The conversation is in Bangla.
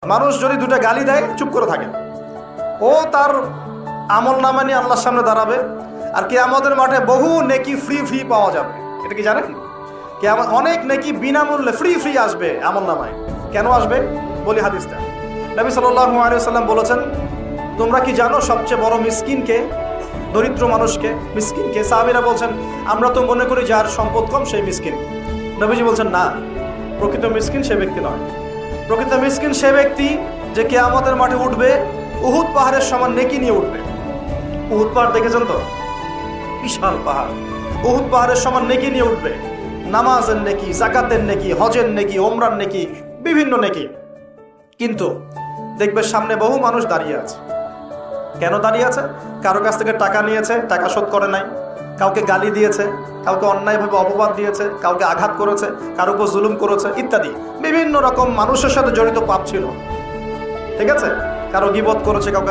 মানুষ যদি দুটো গালি দেয় চুপ করে থাকে, ও তার আমল নামা নিয়ে আল্লাহর সামনে দাঁড়াবে। আর কিয়ামতের মাঠে বহু নেকি ফ্রি ফ্রি পাওয়া যাবে। এটা কি জানেন? কিয়ামত অনেক নেকি বিনামূল্যে ফ্রি ফ্রি আসবে আমল নামায়। কেন আসবে বলি হাদিসটা। নবী সাল্লাল্লাহু আলাইহি ওয়াসাল্লাম বলেছেন, তোমরা কি জানো সবচেয়ে বড় মিসকিনকে, দরিদ্র মানুষকে, মিসকিনকে? সাহাবীরা বলছেন, আমরা তো মনে করি যার সম্পদ কম সেই মিসকিন। নবীজি বলছেন, না, প্রকৃত মিসকিন সে ব্যক্তি নয়। প্রকৃত মিসকিন সে ব্যক্তি যে কিয়ামতের মাঠে উঠবে উহুদ পাহাড়ের সমান নেকি নিয়ে উঠবে। উহুদ পাহাড় দেখেছেন তো? বিশাল পাহাড়। উহুদ পাহাড়ের সমান নেকি নিয়ে উঠবে। নামাজের নেকি, যাকাতের নেকি, হজের নেকি, ওমরার নেকি, বিভিন্ন নেকি। কিন্তু দেখবে সামনে বহু মানুষ দাঁড়িয়ে আছে। কেন দাঁড়িয়ে আছে? কারো কাছ থেকে টাকা নিয়েছে, টাকা শোধ করে নাই, কাউকে গালি দিয়েছে, কাউকে অন্যায়ভাবে অপবাদ দিয়েছে, কাউকে আঘাত করেছে, কারো উপর জুলুম করেছে ইত্যাদি। বিভিন্ন রকম মানুষের সাথে জড়িত পাপ ছিল। ঠিক আছে? কারো গীবত করেছে, কাউকে